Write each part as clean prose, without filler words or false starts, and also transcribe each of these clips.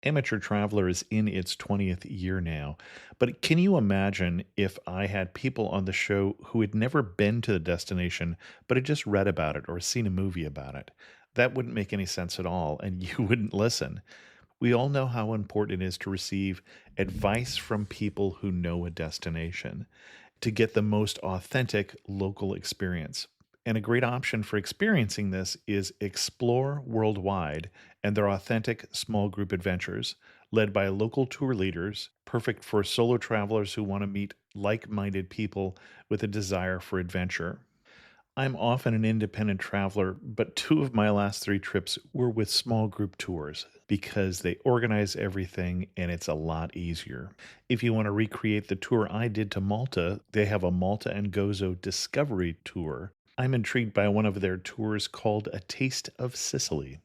Amateur Traveler is in its 20th year now, but can you imagine if I had people on the show who had never been to the destination, but had just read about it or seen a movie about it? That wouldn't make any sense at all, and you wouldn't listen. We all know how important it is to receive advice from people who know a destination to get the most authentic local experience. And a great option for experiencing this is Explore Worldwide and their authentic small group adventures, led by local tour leaders, perfect for solo travelers who want to meet like minded people with a desire for adventure. I'm often an independent traveler, but two of my last three trips were with small group tours because they organize everything and it's a lot easier. If you want to recreate the tour I did to Malta, they have a Malta and Gozo Discovery Tour. I'm intrigued by one of their tours called A Taste of Sicily.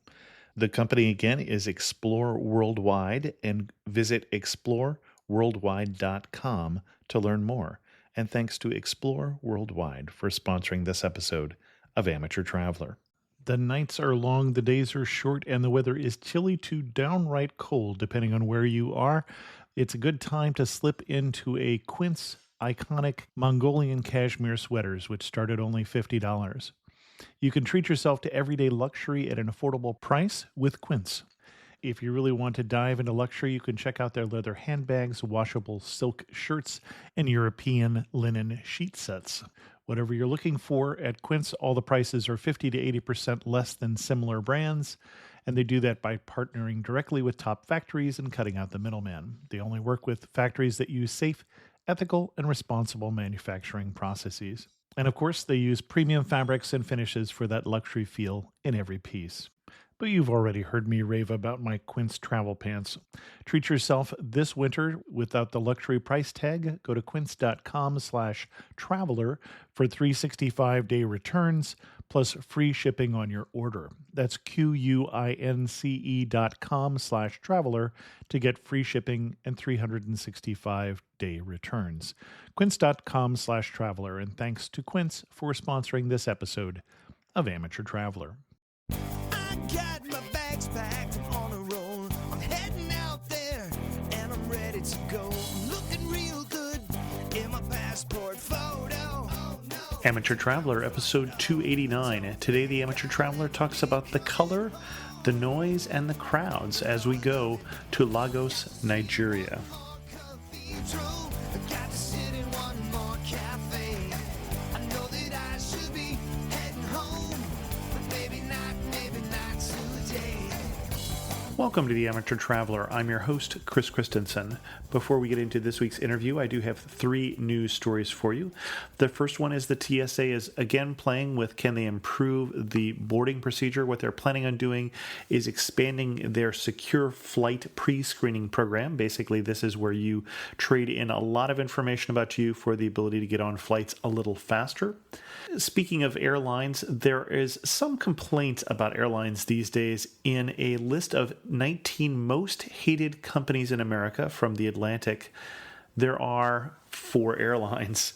The company again is Explore Worldwide, and visit exploreworldwide.com to learn more. And thanks to Explore Worldwide for sponsoring this episode of Amateur Traveler. The nights are long, the days are short, and the weather is chilly to downright cold, depending on where you are. It's a good time to slip into a Quince iconic Mongolian cashmere sweaters, which start at only $50. You can treat yourself to everyday luxury at an affordable price with Quince. If you really want to dive into luxury, you can check out their leather handbags, washable silk shirts, and European linen sheet sets. Whatever you're looking for at Quince, all the prices are 50 to 80% less than similar brands, and they do that by partnering directly with top factories and cutting out the middleman. They only work with factories that use safe, ethical, and responsible manufacturing processes. And of course, they use premium fabrics and finishes for that luxury feel in every piece. But you've already heard me rave about my Quince travel pants. Treat yourself this winter without the luxury price tag. Go to quince.com/traveler for 365-day returns plus free shipping on your order. That's QUINCE.com/traveler to get free shipping and 365-day returns. Quince.com/traveler. And thanks to Quince for sponsoring this episode of Amateur Traveler. Got my bags packed, I'm on a roll. I'm heading out there and I'm ready to go. I'm looking real good in my passport photo. Oh, no. Amateur Traveler, episode 289. Today, the Amateur Traveler talks about the color, the noise, and the crowds as we go to Lagos, Nigeria. Cathedral, I got to sit in one more cafe. I know that I should be heading home, but maybe not today. Welcome to the Amateur Traveler. I'm your host, Chris Christensen. Before we get into this week's interview, I do have three news stories for you. The first one is the TSA is again playing with can they improve the boarding procedure. What they're planning on doing is expanding their secure flight pre-screening program. Basically, this is where you trade in a lot of information about you for the ability to get on flights a little faster. Speaking of airlines, there is some complaint about airlines these days in a list of 19 most hated companies in America from The Atlantic. There are 4 airlines.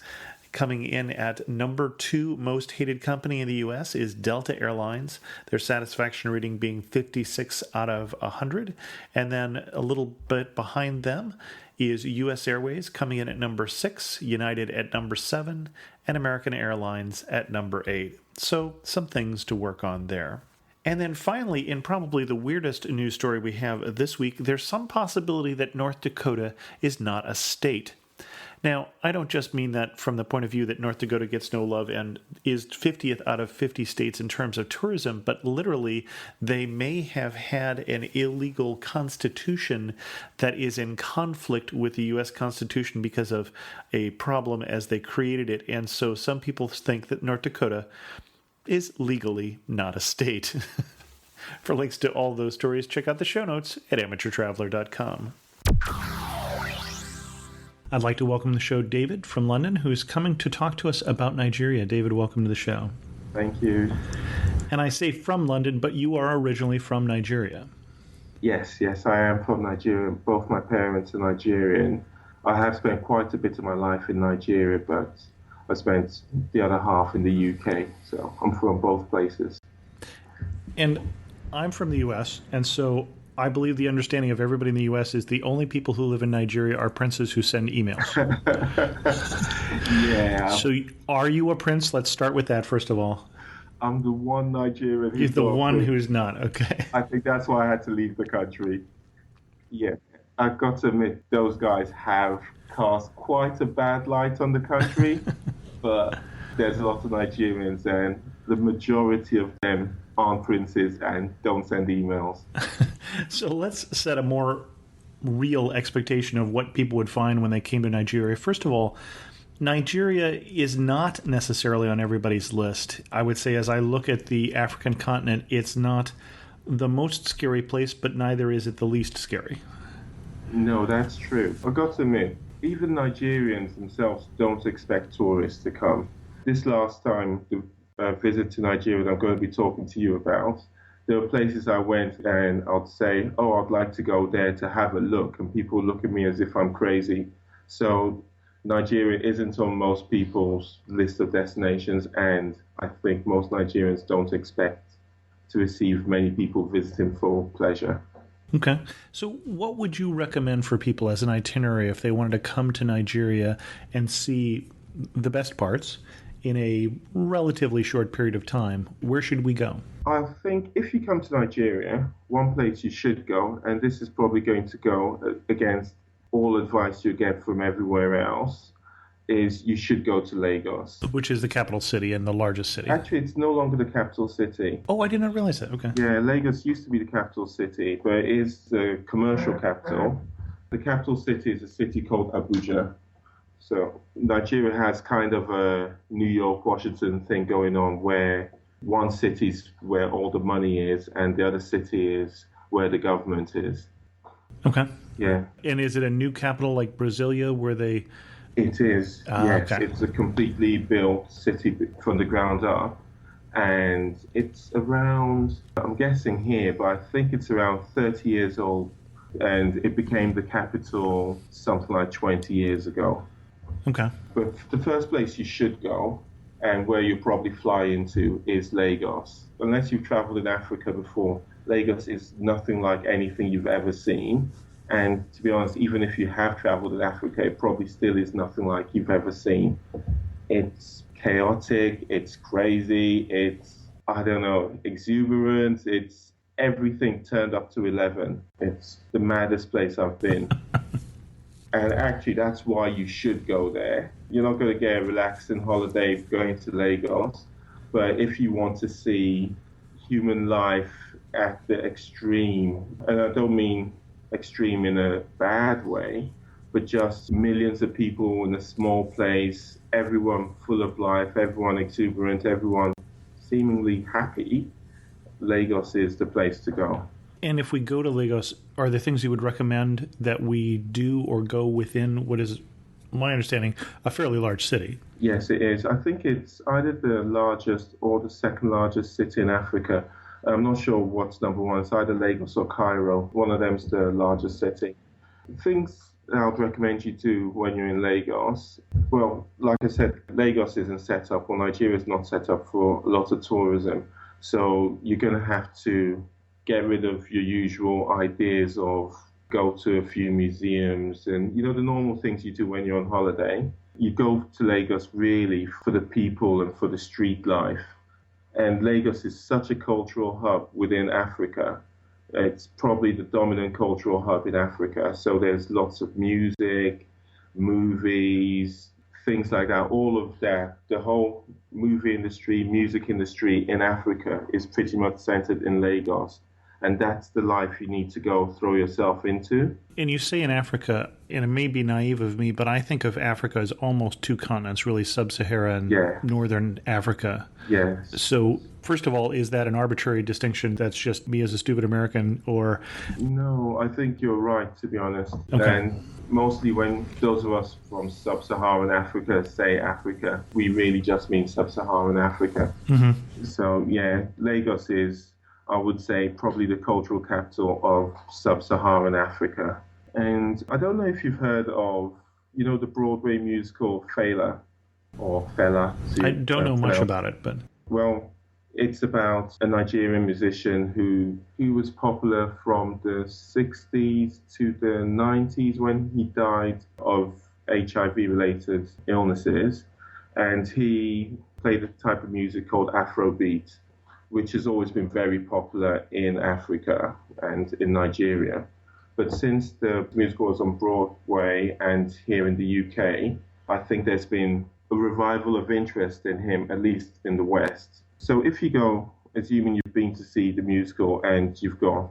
Coming in at number 2 most hated company in the U.S. is Delta Airlines, their satisfaction rating being 56 out of 100. And then a little bit behind them is U.S. Airways coming in at number 6, United at number 7, and American Airlines at number 8. So some things to work on there. And then finally, in probably the weirdest news story we have this week, there's some possibility that North Dakota is not a state. Now, I don't just mean that from the point of view that North Dakota gets no love and is 50th out of 50 states in terms of tourism, but literally they may have had an illegal constitution that is in conflict with the U.S. Constitution because of a problem as they created it. And so some people think that North Dakota is legally not a state. For links to all those stories, check out the show notes at amateurtraveler.com. I'd like to welcome to the show David from London, who's coming to talk to us about Nigeria. David, welcome to the show. Thank you. And I say from London, but you are originally from Nigeria. Yes, I am from Nigeria. Both my parents are Nigerian. I have spent quite a bit of my life in Nigeria, but I spent the other half in the UK, so I'm from both places. And I'm from the US, and so I believe the understanding of everybody in the U.S. is the only people who live in Nigeria are princes who send emails. Yeah. So are you a prince? Let's start with that, first of all. I'm the one Nigerian You're who's the not a one prince. who's not. Okay. I think that's why I had to leave the country. Yeah, I've got to admit, those guys have cast quite a bad light on the country, but there's a lot of Nigerians, and the majority of them aren't princes and don't send emails. So let's set a more real expectation of what people would find when they came to Nigeria. First of all, Nigeria is not necessarily on everybody's list. I would say as I look at the African continent, it's not the most scary place, but neither is it the least scary. No, that's true. I've got to admit, even Nigerians themselves don't expect tourists to come. This last time, the visit to Nigeria that I'm going to be talking to you about, there were places I went and I'd say, oh, I'd like to go there to have a look, and people look at me as if I'm crazy. So Nigeria isn't on most people's list of destinations, and I think most Nigerians don't expect to receive many people visiting for pleasure. Okay. So what would you recommend for people as an itinerary if they wanted to come to Nigeria and see the best parts in a relatively short period of time? Where should we go? I think if you come to Nigeria, one place you should go, and this is probably going to go against all advice you get from everywhere else, is you should go to Lagos. Which is the capital city and the largest city. Actually, it's no longer the capital city. Oh, I did not realize that. Okay. Yeah, Lagos used to be the capital city, but it is the commercial capital. The capital city is a city called Abuja. So Nigeria has kind of a New York, Washington thing going on where one city's where all the money is and the other city is where the government is. Okay. Yeah. And is it a new capital like Brasilia where they... It is, yes. Okay. It's a completely built city from the ground up. And it's around, I'm guessing here, but I think it's around 30 years old. And it became the capital something like 20 years ago. Okay. But the first place you should go, and where you probably fly into, is Lagos. Unless you've traveled in Africa before, Lagos is nothing like anything you've ever seen. And to be honest, even if you have traveled in Africa, it probably still is nothing like you've ever seen. It's chaotic, it's crazy, it's, I don't know, exuberant, it's everything turned up to 11. It's the maddest place I've been. And actually, that's why you should go there. You're not going to get a relaxing holiday going to Lagos. But if you want to see human life at the extreme, and I don't mean extreme in a bad way, but just millions of people in a small place, everyone full of life, everyone exuberant, everyone seemingly happy, Lagos is the place to go. And if we go to Lagos, are there things you would recommend that we do or go within what is, my understanding, a fairly large city? Yes, it is. I think it's either the largest or the second largest city in Africa. I'm not sure what's number one. It's either Lagos or Cairo. One of them's the largest city. Things I would recommend you do when you're in Lagos. Well, like I said, Lagos isn't set up, or Nigeria is not set up for a lot of tourism. So you're going to have to get rid of your usual ideas of go to a few museums and, you know, the normal things you do when you're on holiday. You go to Lagos really for the people and for the street life. And Lagos is such a cultural hub within Africa. It's probably the dominant cultural hub in Africa. So there's lots of music, movies, things like that. All of that, the whole movie industry, music industry in Africa is pretty much centered in Lagos. And that's the life you need to go throw yourself into. And you say in Africa, and it may be naive of me, but I think of Africa as almost two continents, really sub-Saharan and northern Africa. Yes. So, first of all, is that an arbitrary distinction that's just me as a stupid American, or... No, I think you're right, to be honest. Okay. And mostly when those of us from sub-Saharan Africa say Africa, we really just mean sub-Saharan Africa. Mm-hmm. So, yeah, Lagos is, I would say, probably the cultural capital of sub-Saharan Africa. And I don't know if you've heard of, you know, the Broadway musical Fela, or Fela. I don't know much about it, but... Well, It's about a Nigerian musician who was popular from the 60s to the 90s when he died of HIV-related illnesses. And he played a type of music called Afrobeat, which has always been very popular in Africa and in Nigeria. But since the musical was on Broadway and here in the UK, I think there's been a revival of interest in him, at least in the West. So if you go, assuming you've been to see the musical and you've got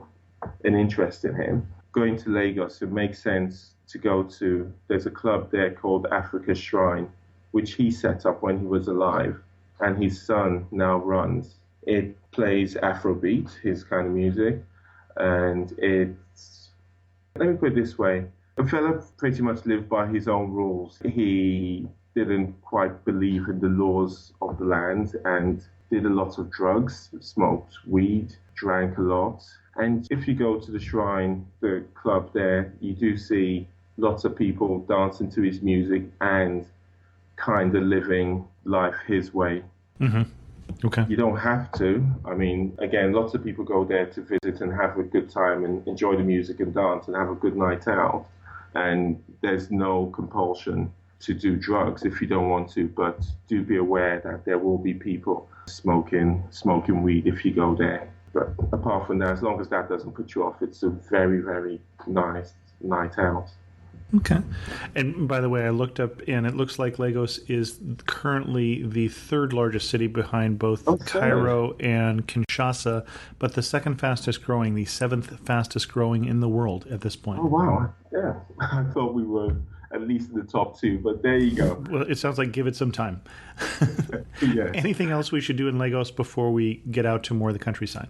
an interest in him, going to Lagos, it makes sense to go to, there's a club there called Africa Shrine, which he set up when he was alive, and his son now runs. It plays Afrobeat, his kind of music, and it's, let me put it this way, a fella pretty much lived by his own rules. He didn't quite believe in the laws of the land and did a lot of drugs, smoked weed, drank a lot. And if you go to the shrine, the club there, you do see lots of people dancing to his music and kind of living life his way. Mm-hmm. Okay. You don't have to. I mean, again, lots of people go there to visit and have a good time and enjoy the music and dance and have a good night out. And there's no compulsion to do drugs if you don't want to, but do be aware that there will be people smoking weed if you go there. But apart from that, as long as that doesn't put you off, it's a very, very nice night out. Okay. And by the way, I looked up, and it looks like Lagos is currently the third largest city behind both Cairo and Kinshasa, but the second fastest growing, the seventh fastest growing in the world at this point. Oh, wow. Yeah. I thought we were at least in the top two, but there you go. Well, it sounds like give it some time. Yes. Anything else we should do in Lagos before we get out to more of the countryside?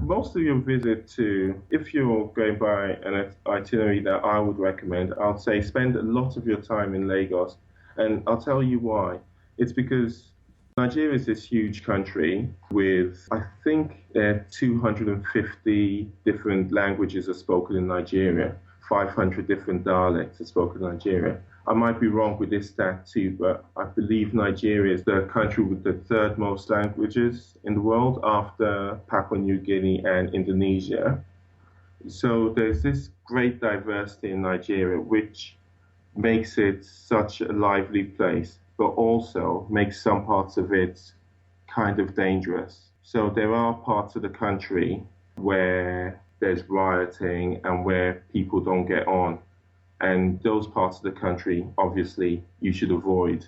Most of your visit to, if you're going by an itinerary that I would recommend, I'd say spend a lot of your time in Lagos. And I'll tell you why. It's because Nigeria is this huge country with, I think, 250 different languages are spoken in Nigeria, 500 different dialects are spoken in Nigeria. I might be wrong with this stat too, but I believe Nigeria is the country with the third most languages in the world after Papua New Guinea and Indonesia. So there's this great diversity in Nigeria, which makes it such a lively place, but also makes some parts of it kind of dangerous. So there are parts of the country where there's rioting and where people don't get on. And those parts of the country, obviously, you should avoid.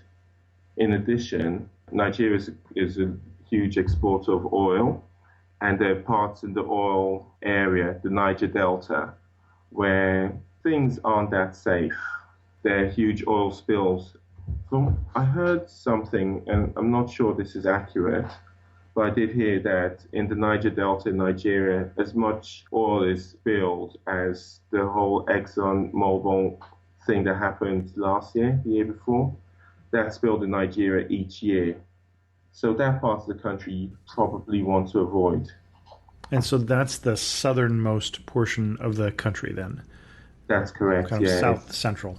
In addition, Nigeria is a huge exporter of oil, and there are parts in the oil area, the Niger Delta, where things aren't that safe. There are huge oil spills. I heard something, and I'm not sure this is accurate, but I did hear that in the Niger Delta in Nigeria, as much oil is spilled as the whole ExxonMobil thing that happened last year, the year before, that's spilled in Nigeria each year. So that part of the country you probably want to avoid. And so that's the southernmost portion of the country then? That's correct, kind of yeah. South central.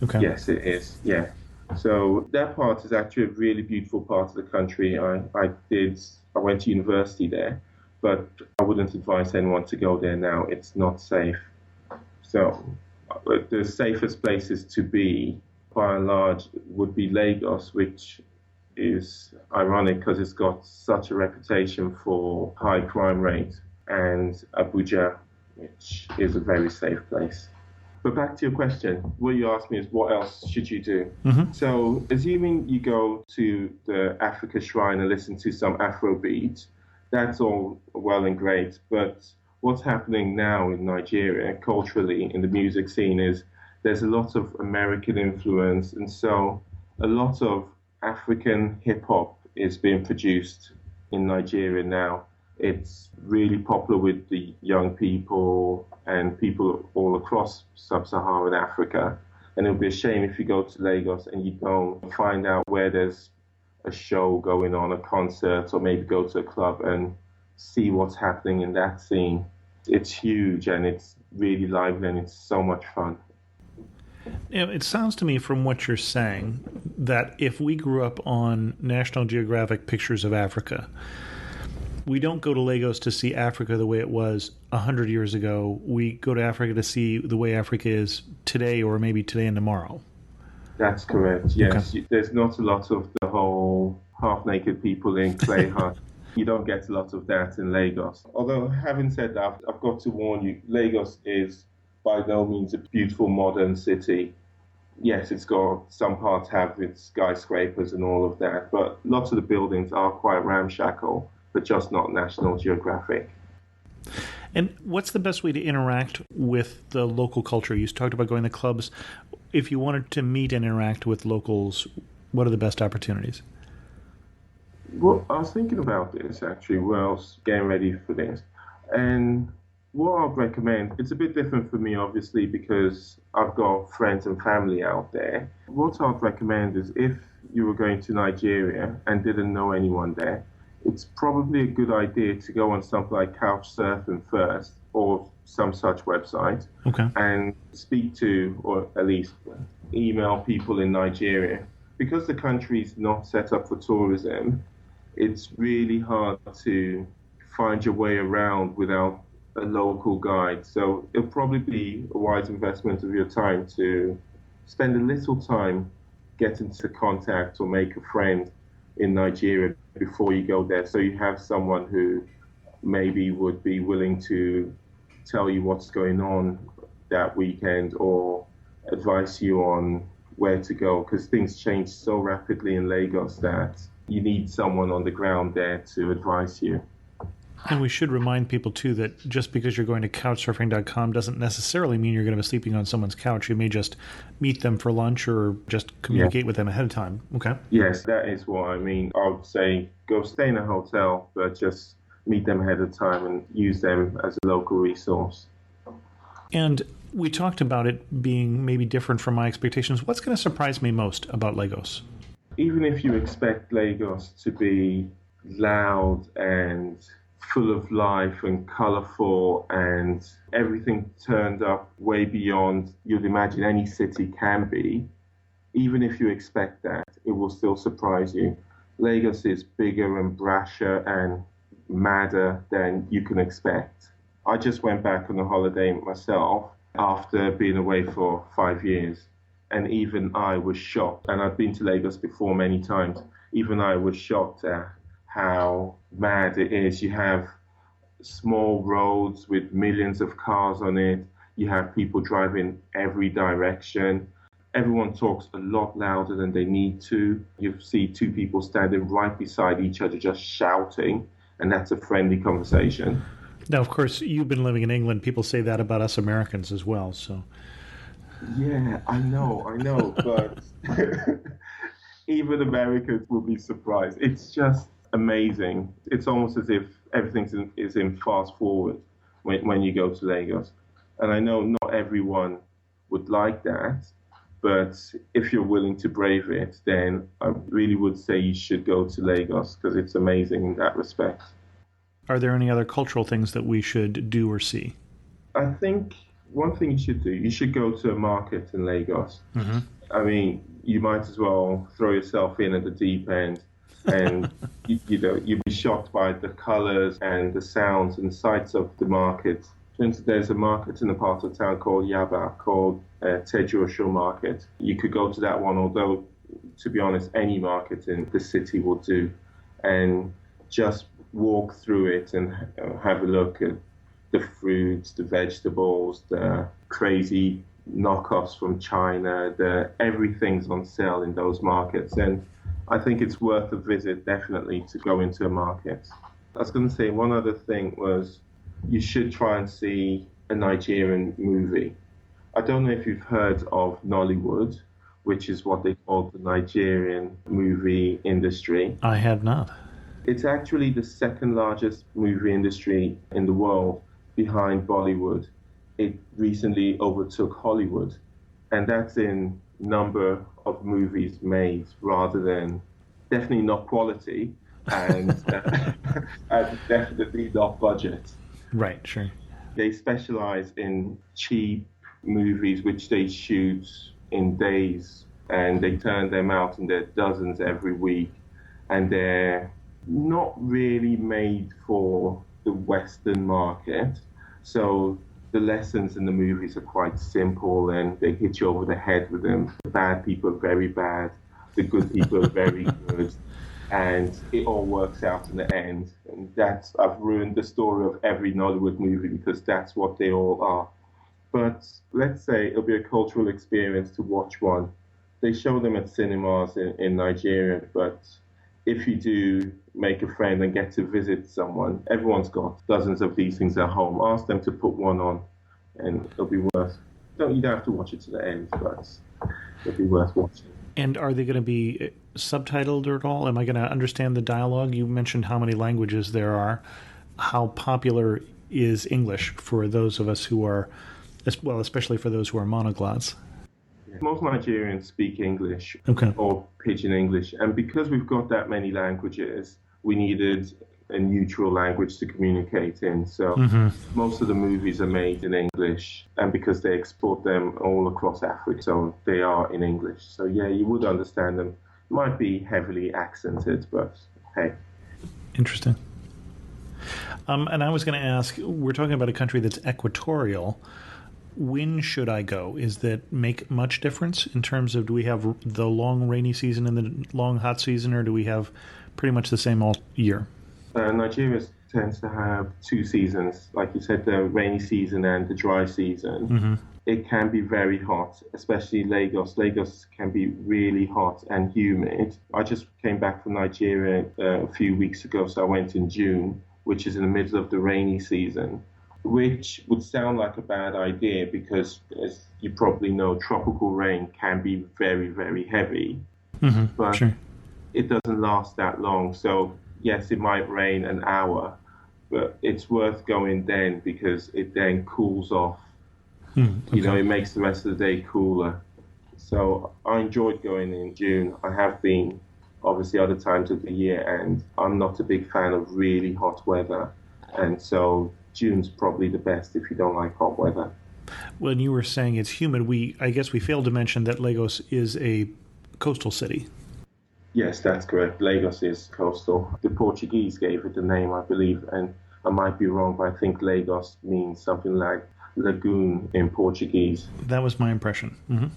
Okay. Yes, it is, yeah. So that part is actually a really beautiful part of the country. I went to university there, but I wouldn't advise anyone to go there now. It's not safe. So the safest places to be, by and large, would be Lagos, which is ironic because it's got such a reputation for high crime rate, and Abuja, which is a very safe place. But back to your question, what you asked me is what else should you do? Mm-hmm. So assuming you go to the Africa Shrine and listen to some Afrobeat, that's all well and great. But what's happening now in Nigeria culturally in the music scene is there's a lot of American influence. And so a lot of African hip hop is being produced in Nigeria now. It's really popular with the young people and people all across sub-Saharan Africa. And it would be a shame if you go to Lagos and you don't find out where there's a show going on, a concert, or maybe go to a club and see what's happening in that scene. It's huge and it's really lively and it's so much fun. It sounds to me from what you're saying that if we grew up on National Geographic pictures of Africa, we don't go to Lagos to see Africa the way it was 100 years ago. We go to Africa to see the way Africa is today, or maybe today and tomorrow. That's correct, yes. Okay. There's not a lot of the whole half-naked people in clay huts. You don't get a lot of that in Lagos. Although, having said that, I've got to warn you, Lagos is by no means a beautiful modern city. Yes, it's got some parts have its skyscrapers and all of that, but lots of the buildings are quite ramshackle, but just not National Geographic. And what's the best way to interact with the local culture? You talked about going to clubs. If you wanted to meet and interact with locals, what are the best opportunities? Well, I was thinking about this actually while I was getting ready for this. And what I'd recommend, it's a bit different for me obviously because I've got friends and family out there. What I'd recommend is if you were going to Nigeria and didn't know anyone there, it's probably a good idea to go on something like Couchsurfing first or some such website and speak to, or at least email people in Nigeria. Because the country is not set up for tourism, it's really hard to find your way around without a local guide. So it'll probably be a wise investment of your time to spend a little time getting into contact or make a friend in Nigeria before you go there. So you have someone who maybe would be willing to tell you what's going on that weekend or advise you on where to go, because things change so rapidly in Lagos that you need someone on the ground there to advise you. And we should remind people, too, that just because you're going to couchsurfing.com doesn't necessarily mean you're going to be sleeping on someone's couch. You may just meet them for lunch or just communicate with them ahead of time. Okay. Yes, that is what I mean. I would say go stay in a hotel, but just meet them ahead of time and use them as a local resource. And we talked about it being maybe different from my expectations. What's going to surprise me most about Lagos? Even if you expect Lagos to be loud and full of life and colourful and everything turned up way beyond you'd imagine any city can be, even if you expect that, it will still surprise you. Lagos is bigger and brasher and madder than you can expect. I just went back on a holiday myself after being away for 5 years, and even I was shocked. And I've been to Lagos before many times. Even I was shocked at how mad it is. You have small roads with millions of cars on it. You have people driving every direction. Everyone talks a lot louder than they need to. You see two people standing right beside each other just shouting, and that's a friendly conversation. Now, of course, you've been living in England. People say that about us Americans as well, so... Yeah, I know, but even Americans will be surprised. It's just amazing. It's almost as if everything is in fast forward when you go to Lagos. And I know not everyone would like that, but if you're willing to brave it, then I really would say you should go to Lagos because it's amazing in that respect. Are there any other cultural things that we should do or see? I think one thing you should do, you should go to a market in Lagos. Mm-hmm. I mean, you might as well throw yourself in at the deep end and you'd be shocked by the colours and the sounds and sights of the market. For instance, there's a market in a part of town called Yaba, called Tejuosho Market. You could go to that one, although, to be honest, any market in the city will do, and just walk through it and have a look at the fruits, the vegetables, the crazy knockoffs from China, everything's on sale in those markets. And I think it's worth a visit, definitely, to go into a market. I was going to say one other thing was you should try and see a Nigerian movie. I don't know if you've heard of Nollywood, which is what they call the Nigerian movie industry. I have not. It's actually the second largest movie industry in the world behind Bollywood. It recently overtook Hollywood, and that's in number of movies made rather than definitely not quality and, and definitely not budget. Right, sure. They specialize in cheap movies which they shoot in days, and they turn them out in their dozens every week, and they're not really made for the Western market. So the lessons in the movies are quite simple, and they hit you over the head with them. The bad people are very bad, the good people are very good, and it all works out in the end. And I've ruined the story of every Nollywood movie because that's what they all are. But let's say it'll be a cultural experience to watch one. They show them at cinemas in Nigeria, but if you do make a friend and get to visit someone, everyone's got dozens of these things at home. Ask them to put one on, and it'll be worth. You don't have to watch it to the end, but it'll be worth watching. And are they going to be subtitled at all? Am I going to understand the dialogue? You mentioned how many languages there are. How popular is English for those of us who are, well, especially for those who are monoglots? Most Nigerians speak English or Pidgin English, and because we've got that many languages, we needed a neutral language to communicate in. So most of the movies are made in English, and because they export them all across Africa, so they are in English. So yeah, you would understand them. Might be heavily accented, but hey. Interesting. And I was going to ask, we're talking about a country that's equatorial. When should I go? Is that make much difference in terms of, do we have the long rainy season and the long hot season, or do we have pretty much the same all year? Nigeria tends to have two seasons, like you said, the rainy season and the dry season. It can be very hot, especially Lagos. Lagos can be really hot and humid. I just came back from Nigeria a few weeks ago, so I went in June, which is in the middle of the rainy season, which would sound like a bad idea because, as you probably know, tropical rain can be very, very heavy, but it doesn't last that long. So yes, it might rain an hour, but it's worth going then because it then cools off. You know, it makes the rest of the day cooler. So I enjoyed going in June. I have been, obviously, other times of the year, and I'm not a big fan of really hot weather. And so June's probably the best if you don't like hot weather. When you were saying it's humid, I guess we failed to mention that Lagos is a coastal city. Yes, that's correct. Lagos is coastal. The Portuguese gave it the name, I believe, and I might be wrong, but I think Lagos means something like lagoon in Portuguese. That was my impression.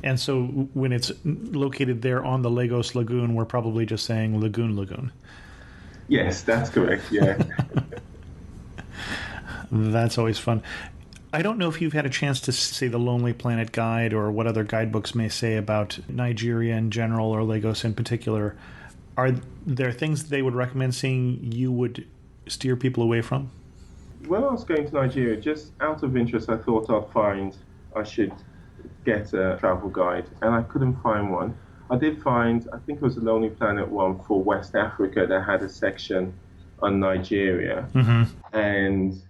And so when it's located there on the Lagos Lagoon, we're probably just saying lagoon. Yes, that's correct, yeah. That's always fun. I don't know if you've had a chance to see the Lonely Planet Guide or what other guidebooks may say about Nigeria in general or Lagos in particular. Are there things they would recommend seeing you would steer people away from? When I was going to Nigeria, just out of interest, I thought I should get a travel guide, and I couldn't find one. I did find, I think it was the Lonely Planet one for West Africa that had a section on Nigeria. And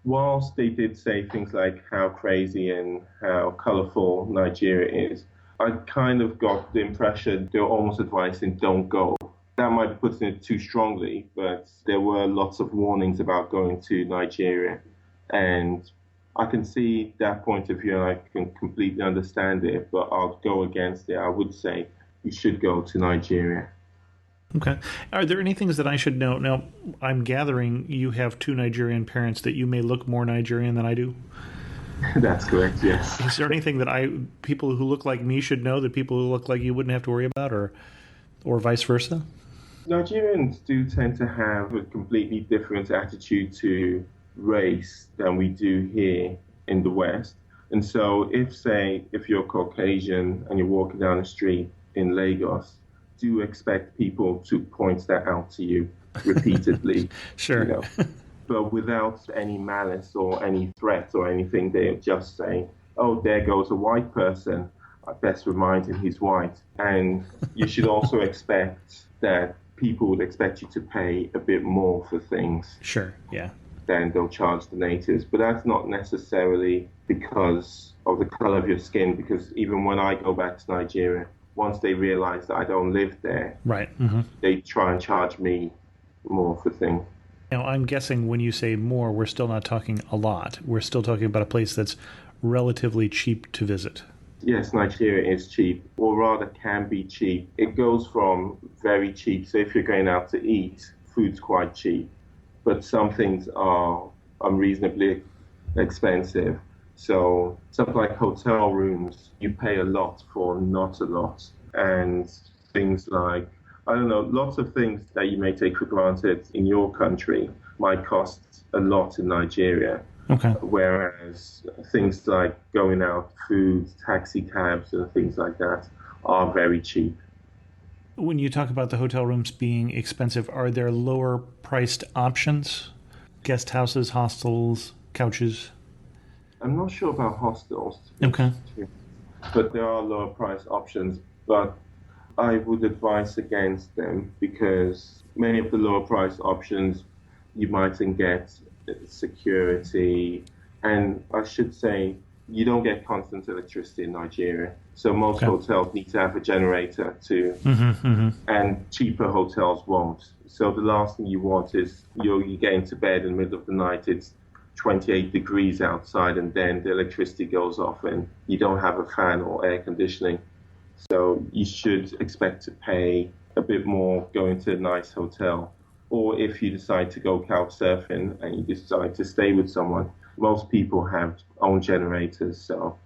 whilst they did say things like how crazy and how colourful Nigeria is, I kind of got the impression they were almost advising don't go. That might be putting it too strongly, but there were lots of warnings about going to Nigeria. And I can see that point of view and I can completely understand it, but I'll go against it. I would say you should go to Nigeria. Okay. Are there any things that I should know? Now, I'm gathering you have two Nigerian parents that you may look more Nigerian than I do. That's correct, yes. Is there anything that people who look like me should know that people who look like you wouldn't have to worry about, or vice versa? Nigerians do tend to have a completely different attitude to race than we do here in the West. And so if you're Caucasian and you're walking down the street in Lagos, do expect people to point that out to you repeatedly. Sure. You know, but without any malice or any threat or anything. They're just saying, oh, there goes a white person. I best remind him he's white. And you should also expect that people would expect you to pay a bit more for things. Sure, yeah. Than they'll charge the natives. But that's not necessarily because of the color of your skin, because even when I go back to Nigeria, once they realize that I don't live there, right, they try and charge me more for things. Now, I'm guessing when you say more, we're still not talking a lot. We're still talking about a place that's relatively cheap to visit. Yes, Nigeria is cheap, or rather can be cheap. It goes from very cheap, so if you're going out to eat, food's quite cheap, but some things are unreasonably expensive. So something like hotel rooms, you pay a lot for not a lot. And things like, I don't know, lots of things that you may take for granted in your country might cost a lot in Nigeria. Okay. Whereas things like going out, food, taxi cabs, and things like that are very cheap. When you talk about the hotel rooms being expensive, are there lower priced options? Guest houses, hostels, couches? I'm not sure about hostels, Okay. but there are lower price options. But I would advise against them because many of the lower price options you mightn't get security, and I should say you don't get constant electricity in Nigeria. So most hotels need to have a generator too, and cheaper hotels won't. So the last thing you want is you get into bed in the middle of the night, it's 28 degrees outside, and then the electricity goes off and you don't have a fan or air conditioning. So you should expect to pay a bit more going to a nice hotel. Or if you decide to go couch surfing and you decide to stay with someone, most people have own generators. So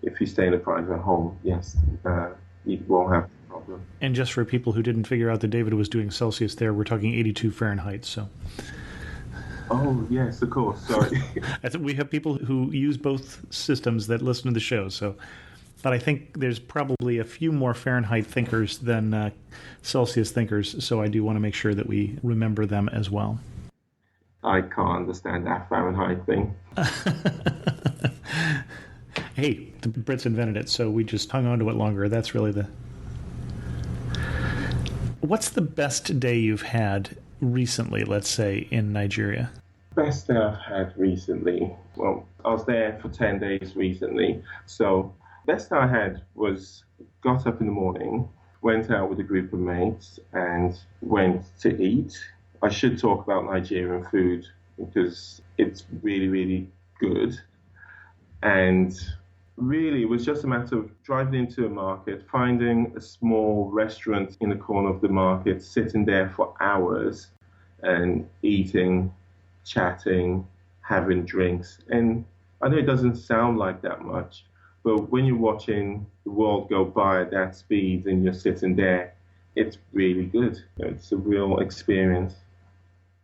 if you stay in a private home, yes, you won't have the problem. And just for people who didn't figure out that David was doing Celsius there, we're talking 82 Fahrenheit. So. Oh, yes, of course. Sorry. I think we have people who use both systems that listen to the show. So. But I think there's probably a few more Fahrenheit thinkers than Celsius thinkers, so I do want to make sure that we remember them as well. I can't understand that Fahrenheit thing. Hey, the Brits invented it, so we just hung on to it longer. That's really the... What's the best day you've had recently, let's say, in Nigeria? Best day I've had recently? Well, I was there for 10 days recently, so... Best I had was got up in the morning, went out with a group of mates and went to eat. I should talk about Nigerian food because it's really, really good. And really, it was just a matter of driving into a market, finding a small restaurant in the corner of the market, sitting there for hours and eating, chatting, having drinks. And I know it doesn't sound like that much, but when you're watching the world go by at that speed and you're sitting there, it's really good. It's a real experience.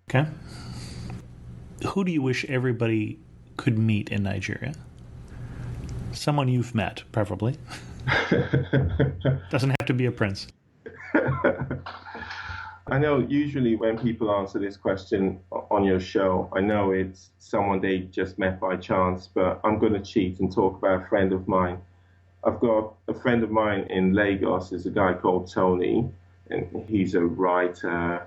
Okay. Who do you wish everybody could meet in Nigeria? Someone you've met, preferably. Doesn't have to be a prince. I know usually when people answer this question on your show, I know it's someone they just met by chance, but I'm going to cheat and talk about a friend of mine. I've got a friend of mine in Lagos, is a guy called Tony, and he's a writer.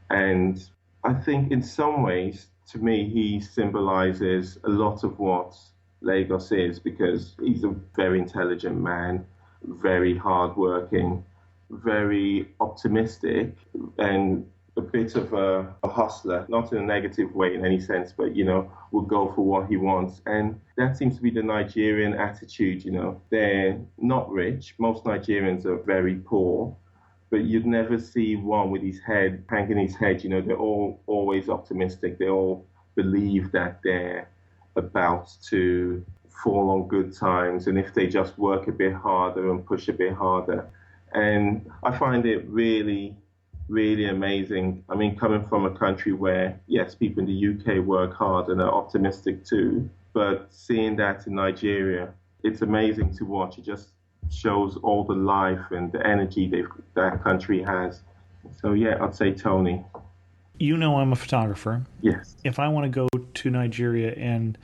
And I think in some ways, to me, he symbolizes a lot of what Lagos is, because he's a very intelligent man, very hardworking, very optimistic, and a bit of a hustler, not in a negative way in any sense, but, will go for what he wants. And that seems to be the Nigerian attitude, They're not rich. Most Nigerians are very poor, but you'd never see one with his head, hanging his head, They're all always optimistic. They all believe that they're about to fall on good times, and if they just work a bit harder and push a bit harder. And I find it really, really amazing. I mean, coming from a country where, yes, people in the UK work hard and are optimistic too, but seeing that in Nigeria, it's amazing to watch. It just shows all the life and the energy that country has. So, yeah, I'd say Tony. I'm a photographer. Yes. If I want to go to Nigeria and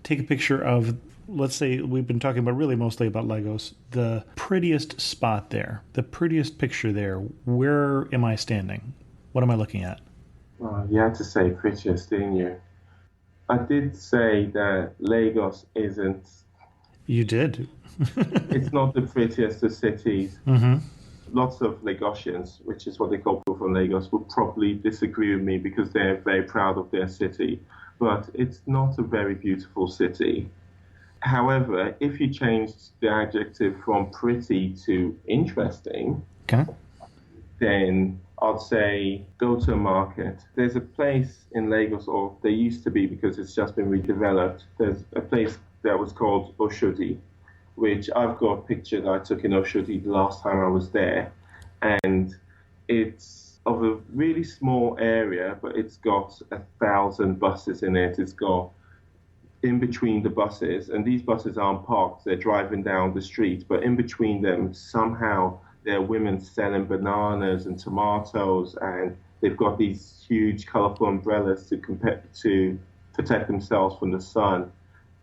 take a picture of, let's say we've been talking about really mostly about Lagos, the prettiest spot there, the prettiest picture there, where am I standing? What am I looking at? Well, you had to say prettiest, didn't you? I did say that Lagos isn't... You did. It's not the prettiest of cities. Mm-hmm. Lots of Lagosians, which is what they call people from Lagos, would probably disagree with me because they're very proud of their city. But it's not a very beautiful city. However, if you change the adjective from pretty to interesting, Okay. then I'd say go to a market. There's a place in Lagos, or there used to be because it's just been redeveloped. There's a place that was called Oshodi, which I've got a picture that I took in Oshodi the last time I was there. And it's of a really small area, but it's got 1,000 buses in it. It's got in between the buses, and these buses aren't parked, they're driving down the street, but in between them, somehow there are women selling bananas and tomatoes, and they've got these huge colorful umbrellas to protect themselves from the sun.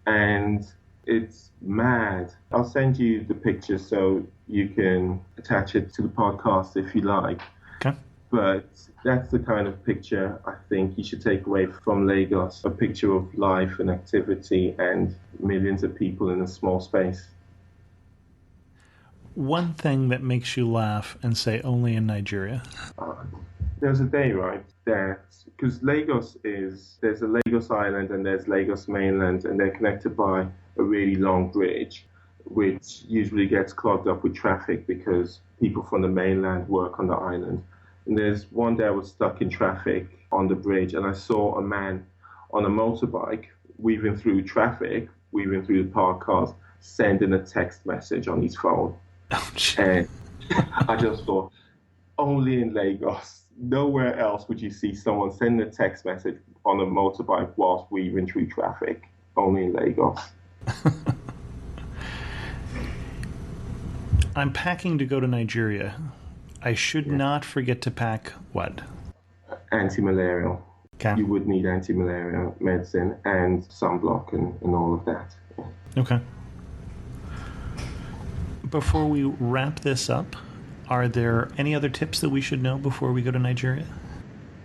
And it's mad. I'll send you the picture so you can attach it to the podcast if you like. Okay. But that's the kind of picture I think you should take away from Lagos, a picture of life and activity and millions of people in a small space. One thing that makes you laugh and say only in Nigeria. There's a day, right, that, because there's a Lagos Island and there's Lagos mainland, and they're connected by a really long bridge, which usually gets clogged up with traffic because people from the mainland work on the island. And there's one day I was stuck in traffic on the bridge, and I saw a man on a motorbike weaving through traffic, weaving through the parked cars, sending a text message on his phone. And I just thought, only in Lagos, nowhere else would you see someone sending a text message on a motorbike whilst weaving through traffic. Only in Lagos. I'm packing to go to Nigeria. I should not forget to pack what? Anti-malarial. Okay. You would need anti-malarial medicine and sunblock and all of that. Okay. Before we wrap this up, are there any other tips that we should know before we go to Nigeria?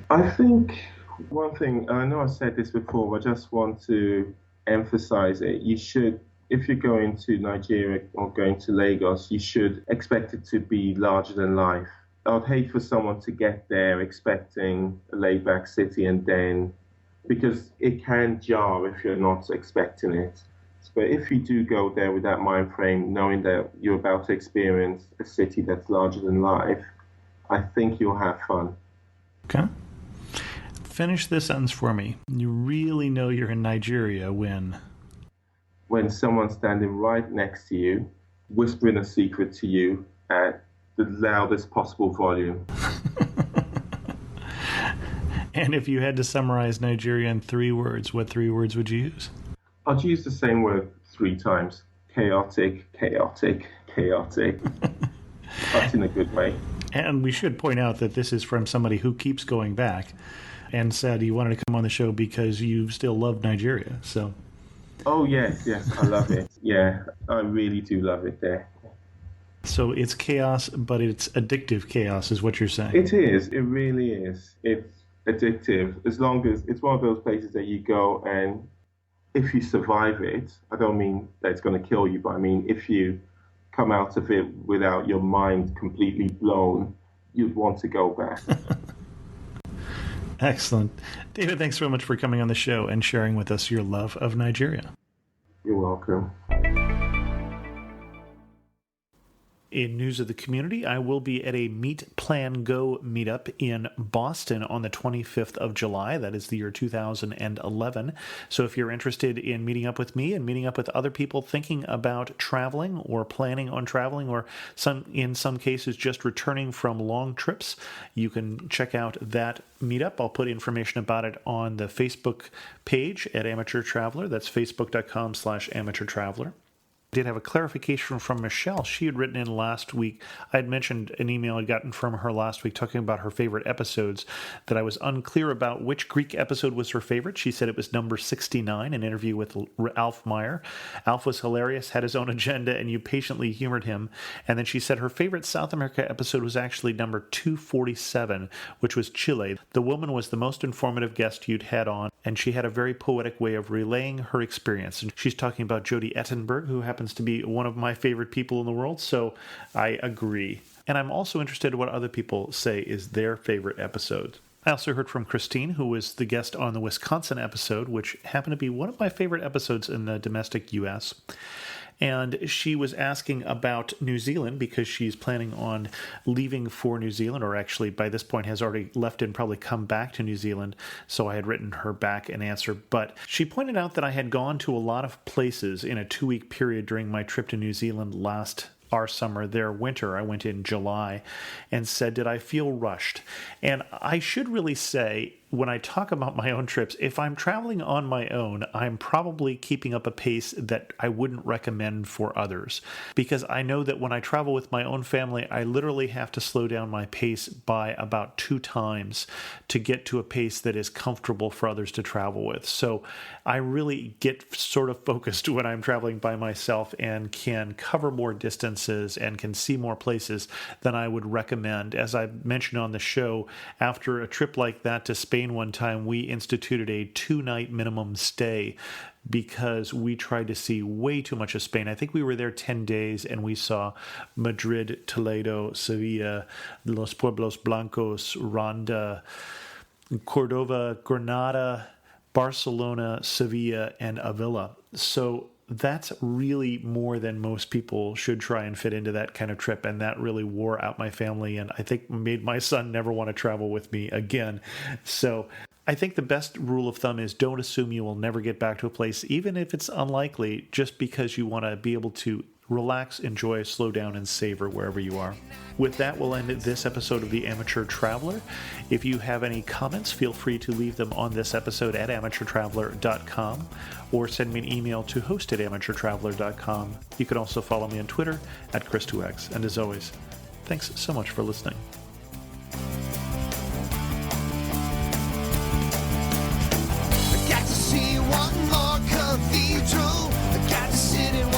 I think one thing, I know I said this before, but I just want to emphasize it. You should, if you're going to Nigeria or going to Lagos, you should expect it to be larger than life. I'd hate for someone to get there expecting a laid-back city and then, because it can jar if you're not expecting it. But if you do go there with that mind frame, knowing that you're about to experience a city that's larger than life, I think you'll have fun. Okay. Finish this sentence for me. You really know you're in Nigeria when Someone's standing right next to you, whispering a secret to you at the loudest possible volume. And if you had to summarize Nigeria in 3 words, what 3 words would you use? I'd use the same word 3 times. Chaotic, chaotic, chaotic. That's in a good way. And we should point out that this is from somebody who keeps going back and said he wanted to come on the show because you still love Nigeria. So. Oh, yes, I love it. Yeah, I really do love it there. So it's chaos, but it's addictive chaos is what you're saying. It is. It really is. It's addictive. As long as it's one of those places that you go and if you survive it, I don't mean that it's going to kill you, but I mean if you come out of it without your mind completely blown, you'd want to go back. Excellent. David, thanks so much for coming on the show and sharing with us your love of Nigeria. You're welcome. In news of the community, I will be at a Meet Plan Go meetup in Boston on the 25th of July. That is the year 2011. So if you're interested in meeting up with me and meeting up with other people thinking about traveling or planning on traveling or in some cases just returning from long trips, you can check out that meetup. I'll put information about it on the Facebook page at Amateur Traveler. That's facebook.com/Amateur Traveler. I did have a clarification from Michelle. She had written in last week. I had mentioned an email I'd gotten from her last week talking about her favorite episodes, that I was unclear about which Greek episode was her favorite. She said it was number 69, an interview with Alf Meyer. Alf was hilarious, had his own agenda, and you patiently humored him. And then she said her favorite South America episode was actually number 247, which was Chile. The woman was the most informative guest you'd had on, and she had a very poetic way of relaying her experience. And she's talking about Jodie Ettenberg, who happens to be one of my favorite people in the world, so I agree. And I'm also interested in what other people say is their favorite episode. I also heard from Christine, who was the guest on the Wisconsin episode, which happened to be one of my favorite episodes in the domestic U.S., and she was asking about New Zealand because she's planning on leaving for New Zealand, or actually by this point has already left and probably come back to New Zealand. So I had written her back an answer. But she pointed out that I had gone to a lot of places in a 2-week period during my trip to New Zealand our summer, their winter. I went in July, and said, did I feel rushed? And I should really say, when I talk about my own trips, if I'm traveling on my own, I'm probably keeping up a pace that I wouldn't recommend for others. Because I know that when I travel with my own family, I literally have to slow down my pace by about 2 times to get to a pace that is comfortable for others to travel with. So I really get sort of focused when I'm traveling by myself and can cover more distances and can see more places than I would recommend. As I mentioned on the show, after a trip like that to Spain one time, we instituted a 2-night minimum stay because we tried to see way too much of Spain. I think we were there 10 days and we saw Madrid, Toledo, Sevilla, Los Pueblos Blancos, Ronda, Cordova, Granada, Barcelona, Sevilla, and Avila. So that's really more than most people should try and fit into that kind of trip, and that really wore out my family, and I think made my son never want to travel with me again. So I think the best rule of thumb is don't assume you will never get back to a place, even if it's unlikely, just because you want to be able to relax, enjoy, slow down, and savor wherever you are. With that, we'll end this episode of The Amateur Traveler. If you have any comments, feel free to leave them on this episode at amateurtraveler.com or send me an email to host@amateurtraveler.com. You can also follow me on Twitter at Chris2X. And as always, thanks so much for listening. I got to see one more cathedral. I got to sit in